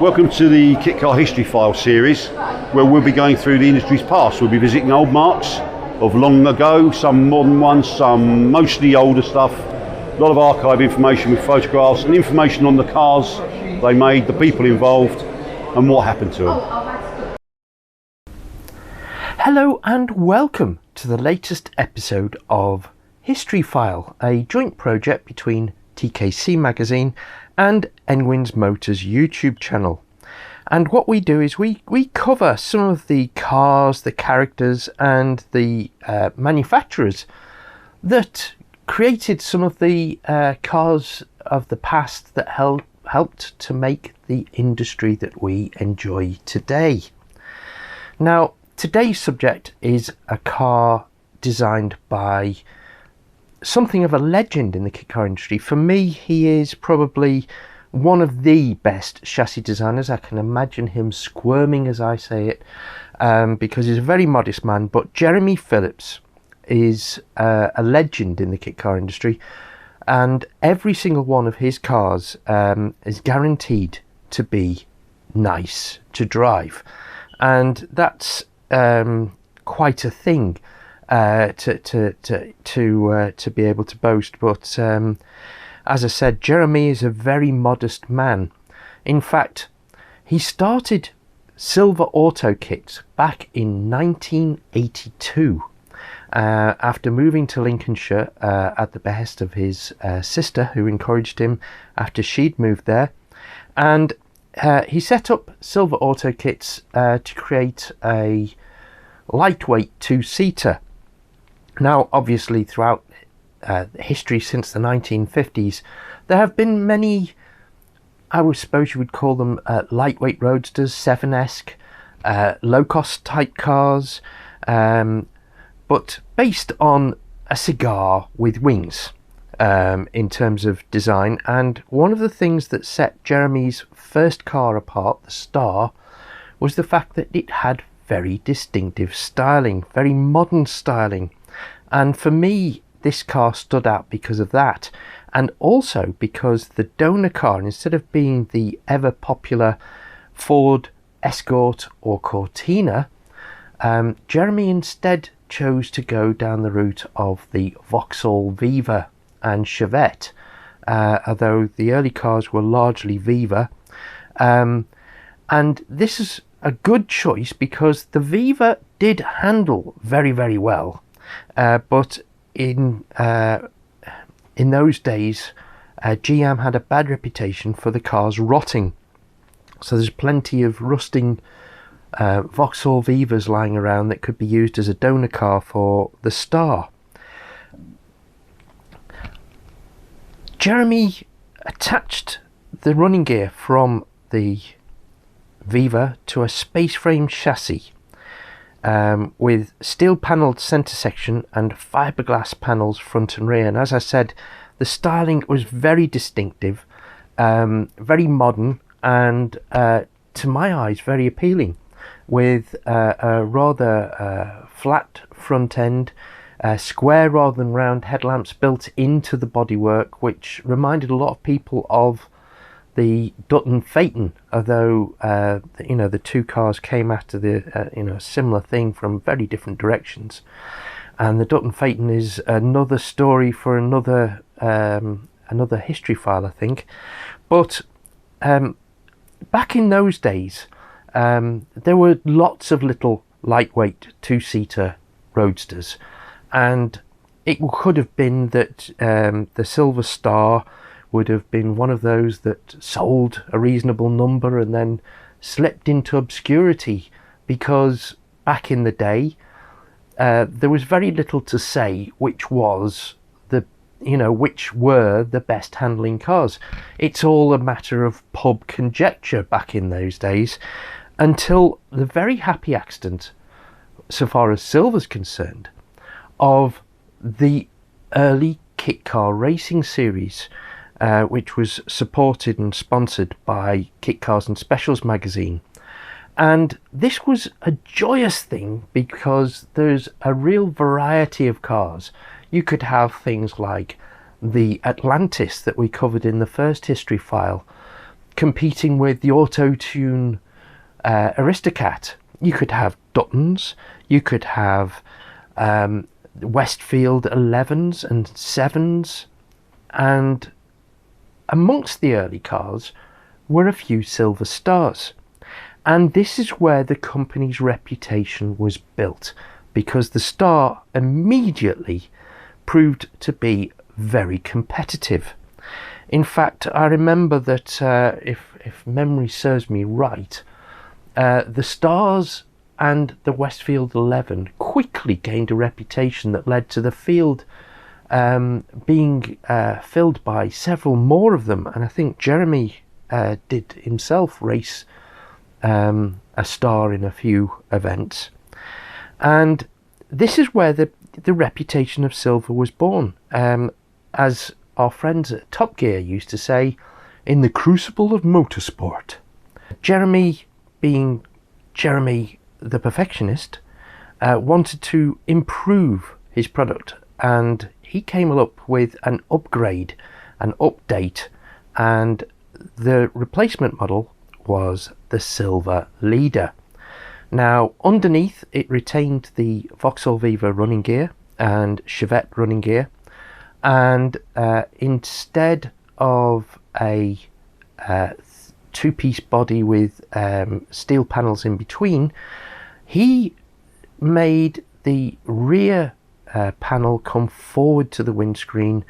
Welcome to the Kit Car History File series, where we'll be going through the industry's past. We'll be visiting old marks of long ago, some modern ones, some mostly older stuff. A lot of archive information with photographs and information on the cars they made, the people involved, and what happened to them. Hello and welcome to the latest episode of History File, a joint project between TKC Magazine and Enwin's Motors YouTube channel. And what we do is we cover some of the cars, the characters and the manufacturers that created some of the cars of the past that helped to make the industry that we enjoy today. Now, today's subject is a car designed by something of a legend in the kit car industry. For me, he is probably one of the best chassis designers. I can imagine him squirming as I say it, because he's a very modest man. But Jeremy Phillips is a legend in the kit car industry, and every single one of his cars is guaranteed to be nice to drive, and that's quite a thing to be able to boast. But as I said, Jeremy is a very modest man. In fact, he started Sylva Autokits back in 1982 after moving to Lincolnshire at the behest of his sister, who encouraged him after she'd moved there. And he set up Sylva Autokits to create a lightweight two-seater. Now, obviously, throughout history since the 1950s, there have been many, I suppose you would call them lightweight roadsters, 7-esque, low-cost type cars, but based on a cigar with wings in terms of design. And one of the things that set Jeremy's first car apart, the Star, was the fact that it had very distinctive styling, very modern styling. And for me, this car stood out because of that, and also because the donor car, instead of being the ever popular Ford Escort or Cortina, Jeremy instead chose to go down the route of the Vauxhall Viva and Chevette, although the early cars were largely Viva. And this is a good choice because the Viva did handle very, very well. But in those days, GM had a bad reputation for the cars rotting. So there's plenty of rusting Vauxhall Vivas lying around that could be used as a donor car for the Star. Jeremy attached the running gear from the Viva to a space frame chassis with steel panelled centre section and fiberglass panels front and rear. And as I said, the styling was very distinctive, very modern, and to my eyes very appealing, with a rather flat front end, square rather than round headlamps built into the bodywork, which reminded a lot of people of the Dutton Phaeton, although the two cars came after the similar thing from very different directions. And the Dutton Phaeton is another story for another history file, I think. But back in those days, there were lots of little lightweight two-seater roadsters, and it could have been that the Sylva Star would have been one of those that sold a reasonable number and then slipped into obscurity, because back in the day there was very little to say which were the best handling cars. It's all a matter of pub conjecture back in those days, until the very happy accident, so far as Sylva's concerned, of the early kit car racing series, which was supported and sponsored by Kit Cars and Specials magazine. And this was a joyous thing because there's a real variety of cars. You could have things like the Atlantis that we covered in the first history file, competing with the Auto-Tune Aristocat. You could have Duttons, you could have Westfield 11s and 7s, and amongst the early cars were a few Sylva Stars. And this is where the company's reputation was built, because the Star immediately proved to be very competitive. In fact, I remember that if memory serves me right, the Stars and the Westfield 11 quickly gained a reputation that led to the field being filled by several more of them. And I think Jeremy did himself race a Star in a few events. And this is where the reputation of Sylva was born. As our friends at Top Gear used to say, in the crucible of motorsport. Jeremy, being Jeremy the perfectionist, wanted to improve his product, and he came up with an upgrade, an update, and the replacement model was the Sylva Leader. Now, underneath it retained the Vauxhall Viva running gear and Chevette running gear, and instead of a two-piece body with steel panels in between, he made the rear panel come forward to the windscreen,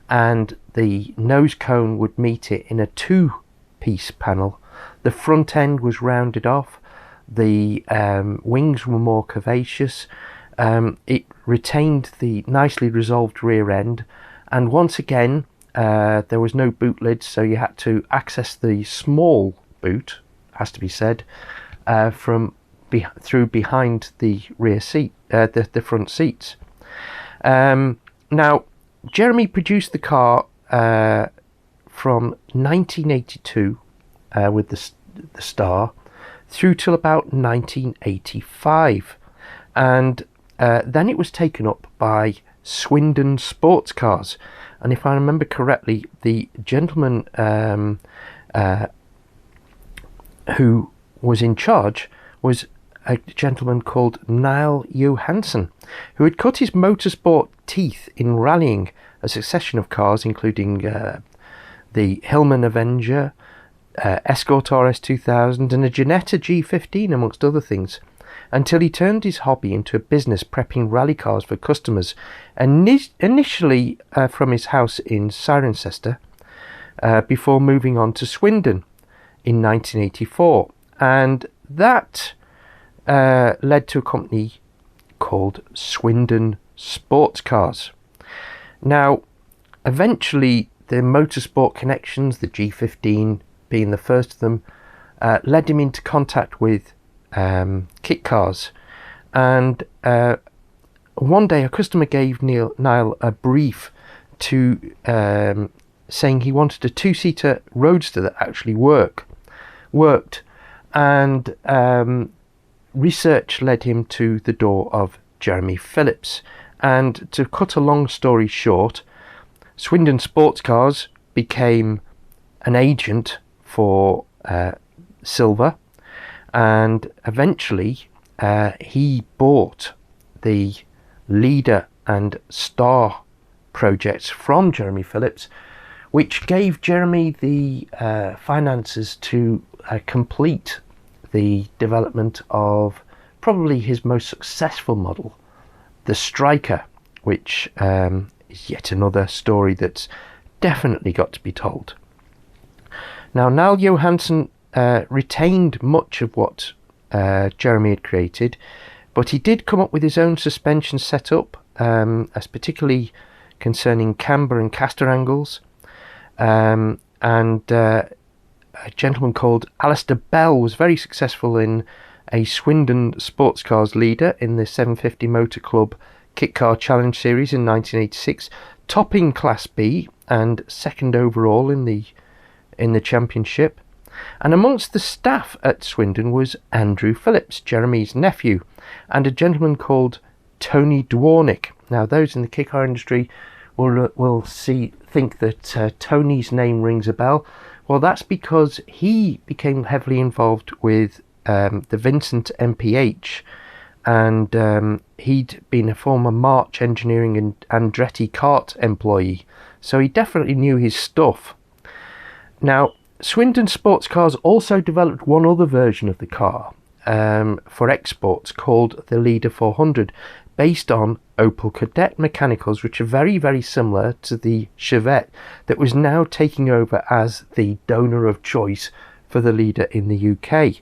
and the nose cone would meet it in a two-piece panel. The front end was rounded off, the wings were more curvaceous, it retained the nicely resolved rear end, and once again there was no boot lid, so you had to access the small boot, has to be said, through behind the rear seat, the front seats. Now, Jeremy produced the car from 1982 with the Star through till about 1985, and then it was taken up by Swindon Sports Cars. And if I remember correctly, the gentleman who was in charge was a gentleman called Niall Johansson, who had cut his motorsport teeth in rallying a succession of cars, including the Hillman Avenger, Escort RS 2000 and a Ginetta G15, amongst other things, until he turned his hobby into a business prepping rally cars for customers, initially from his house in Cirencester, before moving on to Swindon in 1984. And that led to a company called Swindon Sports Cars. Now, eventually the motorsport connections, the G15 being the first of them, led him into contact with kit cars, and one day a customer gave Niall a brief to saying he wanted a two-seater roadster that actually worked, and research led him to the door of Jeremy Phillips. And to cut a long story short, Swindon Sports Cars became an agent for Sylva, and eventually he bought the Leader and Star projects from Jeremy Phillips, which gave Jeremy the finances to complete the development of probably his most successful model, the Striker, which is yet another story that's definitely got to be told. Now, Niall Johansson retained much of what Jeremy had created, but he did come up with his own suspension setup, as particularly concerning camber and caster angles, and a gentleman called Alistair Bell was very successful in a Swindon Sports Cars Leader in the 750 Motor Club Kit Car Challenge Series in 1986, topping Class B and second overall in the championship. And amongst the staff at Swindon was Andrew Phillips, Jeremy's nephew, and a gentleman called Tony Dwarnick. Now, those in the kit car industry will think that Tony's name rings a bell. Well, that's because he became heavily involved with the Vincent MPH, and he'd been a former March Engineering and Andretti kart employee, so he definitely knew his stuff. Now, Swindon Sports Cars also developed one other version of the car for exports called the Leader 400, based on Opel Kadett mechanicals, which are very, very similar to the Chevette that was now taking over as the donor of choice for the Leader in the UK.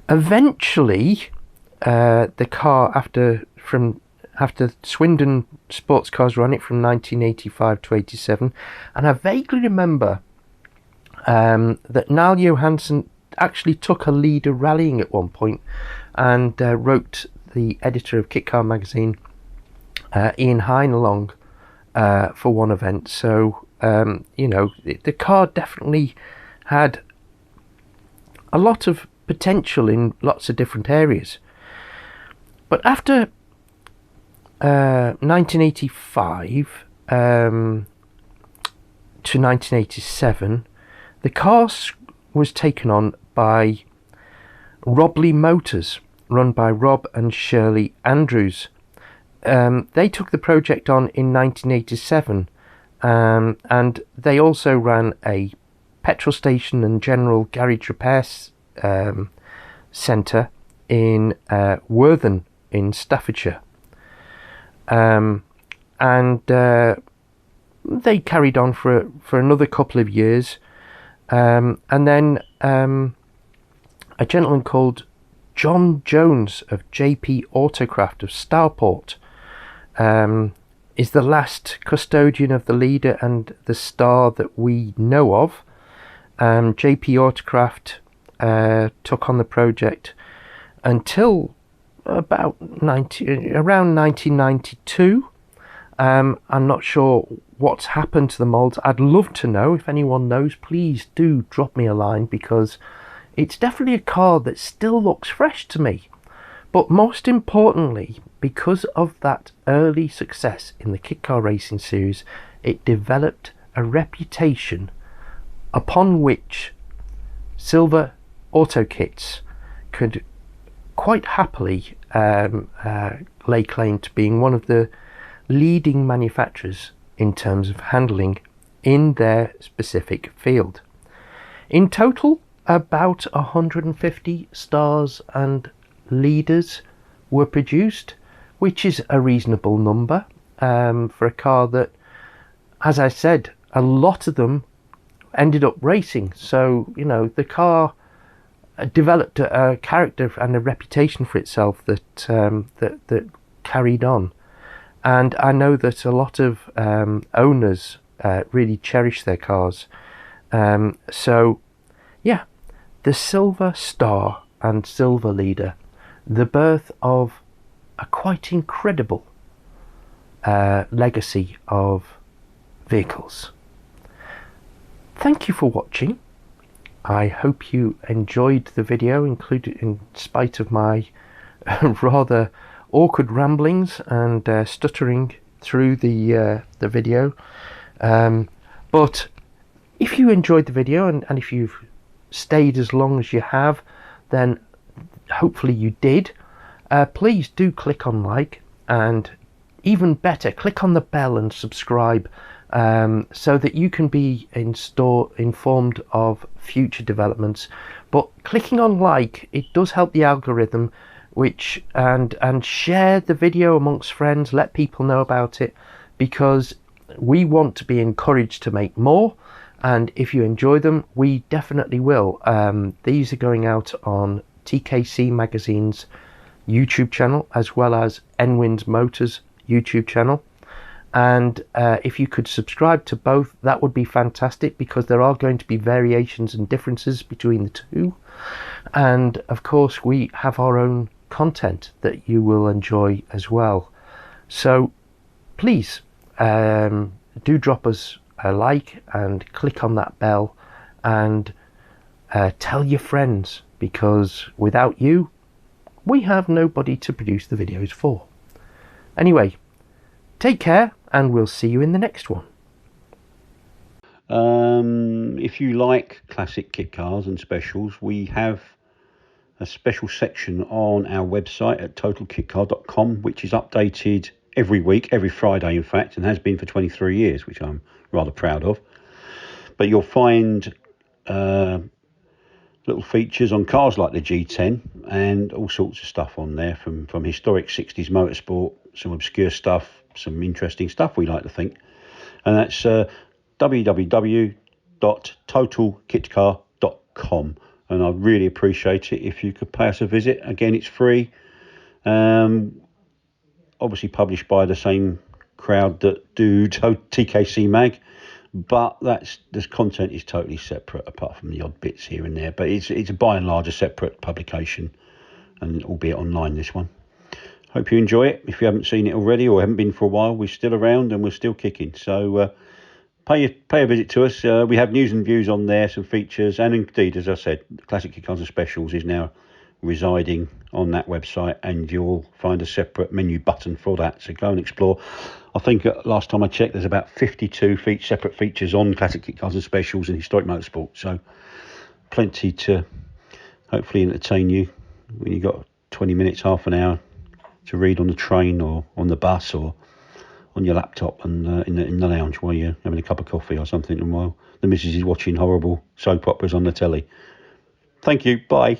Eventually, the car, after Swindon Sports Cars ran it from 1985 to 87, and I vaguely remember that Niall Johansson actually took a Leader rallying at one point, and wrote the editor of Kit Car magazine, Ian Hine, along for one event. So you know, the car definitely had a lot of potential in lots of different areas. But after 1985 to 1987, the car was taken on by Robley Motors, run by Rob and Shirley Andrews. They took the project on in 1987, and they also ran a petrol station and general garage repair centre in Worthing in Staffordshire. And they carried on for another couple of years, and then a gentleman called John Jones of JP Autocraft of Stourport is the last custodian of the Leader and the Star that we know of. JP Autocraft took on the project until around 1992. I'm not sure what's happened to the moulds. I'd love to know. If anyone knows, please do drop me a line, because it's definitely a car that still looks fresh to me. But most importantly, because of that early success in the Kit Car Racing series, it developed a reputation upon which Sylva Autokits could quite happily lay claim to being one of the leading manufacturers in terms of handling in their specific field. In total, about 150 Stars and Leaders were produced, which is a reasonable number for a car that, as I said, a lot of them ended up racing. So, you know, the car developed a character and a reputation for itself that that carried on. And I know that a lot of owners really cherish their cars. So, yeah, the Sylva Star and Sylva Leader, the birth of a quite incredible legacy of vehicles. Thank you for watching. I hope you enjoyed the video, included in spite of my rather awkward ramblings and stuttering through the video. But if you enjoyed the video, and if you've stayed as long as you have, then hopefully you did. Please do click on like, and even better, click on the bell and subscribe, so that you can be informed of future developments. But clicking on like, it does help the algorithm, which and share the video amongst friends, let people know about it, because we want to be encouraged to make more. And if you enjoy them, we definitely will. These are going out on TKC Magazine's YouTube channel, as well as Enwin's Motors YouTube channel. And if you could subscribe to both, that would be fantastic, because there are going to be variations and differences between the two. And of course, we have our own content that you will enjoy as well. So please do drop us a like and click on that bell, and tell your friends, because without you, we have nobody to produce the videos for. Anyway, take care, and we'll see you in the next one. If you like classic kit cars and specials, we have a special section on our website at totalkitcar.com, which is updated every week, every Friday in fact, and has been for 23 years, which I'm rather proud of. But you'll find little features on cars like the G10 and all sorts of stuff on there, from historic 60s motorsport, some obscure stuff, some interesting stuff we like to think. And that's www.totalkitcar.com, and I'd really appreciate it if you could pay us a visit. Again, it's free, obviously published by the same crowd that do TKC Mag, but this content is totally separate apart from the odd bits here and there. But it's by and large a separate publication, and albeit online, this one. Hope you enjoy it. If you haven't seen it already or haven't been for a while, we're still around and we're still kicking. So pay a visit to us. We have news and views on there, some features, and indeed, as I said, Classic Kit Cars and Specials is now residing on that website, and you'll find a separate menu button for that. So go and explore. I think last time I checked, there's about 52 separate features on Classic Kit Cars and Specials and Historic Motorsport. So plenty to hopefully entertain you when you've got 20 minutes, half an hour to read on the train or on the bus or on your laptop and in the lounge while you're having a cup of coffee or something, and while the missus is watching horrible soap operas on the telly. Thank you. Bye.